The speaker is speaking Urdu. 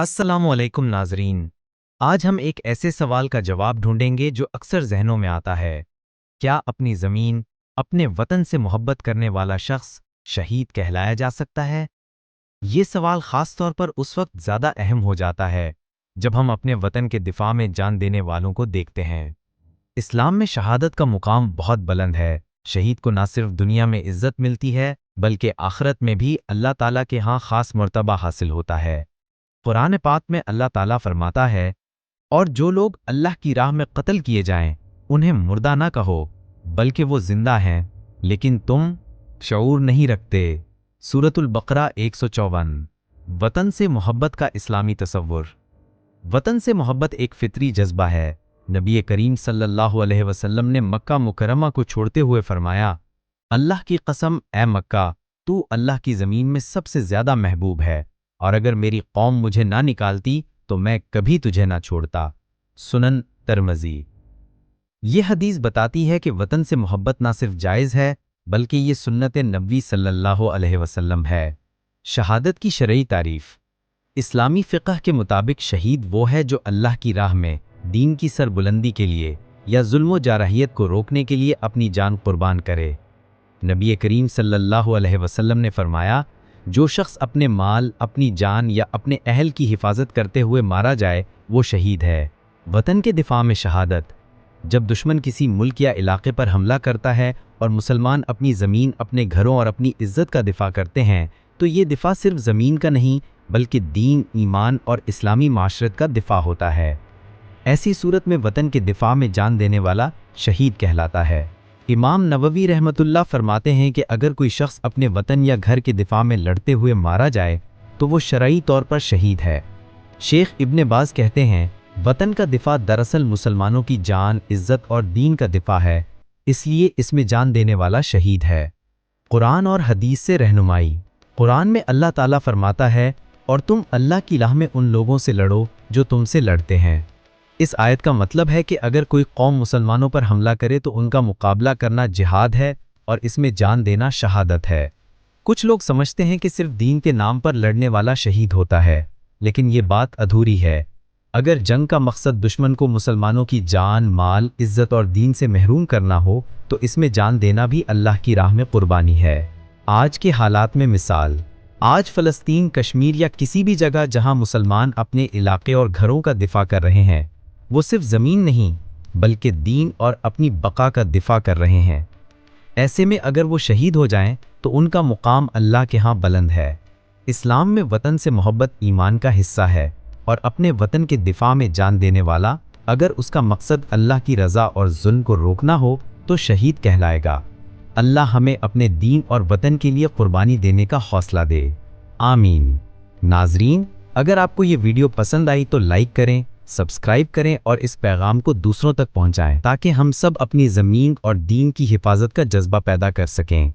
السلام علیکم ناظرین، آج ہم ایک ایسے سوال کا جواب ڈھونڈیں گے جو اکثر ذہنوں میں آتا ہے۔ کیا اپنی زمین، اپنے وطن سے محبت کرنے والا شخص شہید کہلایا جا سکتا ہے؟ یہ سوال خاص طور پر اس وقت زیادہ اہم ہو جاتا ہے جب ہم اپنے وطن کے دفاع میں جان دینے والوں کو دیکھتے ہیں۔ اسلام میں شہادت کا مقام بہت بلند ہے۔ شہید کو نہ صرف دنیا میں عزت ملتی ہے بلکہ آخرت میں بھی اللہ تعالیٰ کے ہاں خاص مرتبہ حاصل ہوتا ہے۔ قرآن پاک میں اللہ تعالیٰ فرماتا ہے، اور جو لوگ اللہ کی راہ میں قتل کیے جائیں انہیں مردہ نہ کہو بلکہ وہ زندہ ہیں، لیکن تم شعور نہیں رکھتے۔ سورۃ البقرہ 154۔ وطن سے محبت کا اسلامی تصور۔ وطن سے محبت ایک فطری جذبہ ہے۔ نبی کریم صلی اللہ علیہ وسلم نے مکہ مکرمہ کو چھوڑتے ہوئے فرمایا، اللہ کی قسم اے مکہ، تو اللہ کی زمین میں سب سے زیادہ محبوب ہے، اور اگر میری قوم مجھے نہ نکالتی تو میں کبھی تجھے نہ چھوڑتا۔ سنن ترمذی۔ یہ حدیث بتاتی ہے کہ وطن سے محبت نہ صرف جائز ہے بلکہ یہ سنت نبوی صلی اللہ علیہ وسلم ہے۔ شہادت کی شرعی تعریف۔ اسلامی فقہ کے مطابق شہید وہ ہے جو اللہ کی راہ میں دین کی سربلندی کے لیے یا ظلم و جارحیت کو روکنے کے لیے اپنی جان قربان کرے۔ نبی کریم صلی اللہ علیہ وسلم نے فرمایا، جو شخص اپنے مال، اپنی جان یا اپنے اہل کی حفاظت کرتے ہوئے مارا جائے وہ شہید ہے۔ وطن کے دفاع میں شہادت۔ جب دشمن کسی ملک یا علاقے پر حملہ کرتا ہے اور مسلمان اپنی زمین، اپنے گھروں اور اپنی عزت کا دفاع کرتے ہیں تو یہ دفاع صرف زمین کا نہیں بلکہ دین، ایمان اور اسلامی معاشرت کا دفاع ہوتا ہے۔ ایسی صورت میں وطن کے دفاع میں جان دینے والا شہید کہلاتا ہے۔ امام نووی رحمۃ اللہ فرماتے ہیں کہ اگر کوئی شخص اپنے وطن یا گھر کے دفاع میں لڑتے ہوئے مارا جائے تو وہ شرعی طور پر شہید ہے۔ شیخ ابن باز کہتے ہیں، وطن کا دفاع دراصل مسلمانوں کی جان، عزت اور دین کا دفاع ہے، اس لیے اس میں جان دینے والا شہید ہے۔ قرآن اور حدیث سے رہنمائی۔ قرآن میں اللہ تعالیٰ فرماتا ہے، اور تم اللہ کی راہ میں ان لوگوں سے لڑو جو تم سے لڑتے ہیں۔ اس آیت کا مطلب ہے کہ اگر کوئی قوم مسلمانوں پر حملہ کرے تو ان کا مقابلہ کرنا جہاد ہے اور اس میں جان دینا شہادت ہے۔ کچھ لوگ سمجھتے ہیں کہ صرف دین کے نام پر لڑنے والا شہید ہوتا ہے، لیکن یہ بات ادھوری ہے۔ اگر جنگ کا مقصد دشمن کو مسلمانوں کی جان، مال، عزت اور دین سے محروم کرنا ہو تو اس میں جان دینا بھی اللہ کی راہ میں قربانی ہے۔ آج کے حالات میں مثال۔ آج فلسطین، کشمیر یا کسی بھی جگہ جہاں مسلمان اپنے علاقے اور گھروں کا دفاع کر رہے ہیں، وہ صرف زمین نہیں بلکہ دین اور اپنی بقا کا دفاع کر رہے ہیں۔ ایسے میں اگر وہ شہید ہو جائیں تو ان کا مقام اللہ کے ہاں بلند ہے۔ اسلام میں وطن سے محبت ایمان کا حصہ ہے، اور اپنے وطن کے دفاع میں جان دینے والا اگر اس کا مقصد اللہ کی رضا اور ظلم کو روکنا ہو تو شہید کہلائے گا۔ اللہ ہمیں اپنے دین اور وطن کے لیے قربانی دینے کا حوصلہ دے۔ آمین۔ ناظرین، اگر آپ کو یہ ویڈیو پسند آئی تو لائک کریں، سبسکرائب کریں اور اس پیغام کو دوسروں تک پہنچائیں تاکہ ہم سب اپنی زمین اور دین کی حفاظت کا جذبہ پیدا کر سکیں۔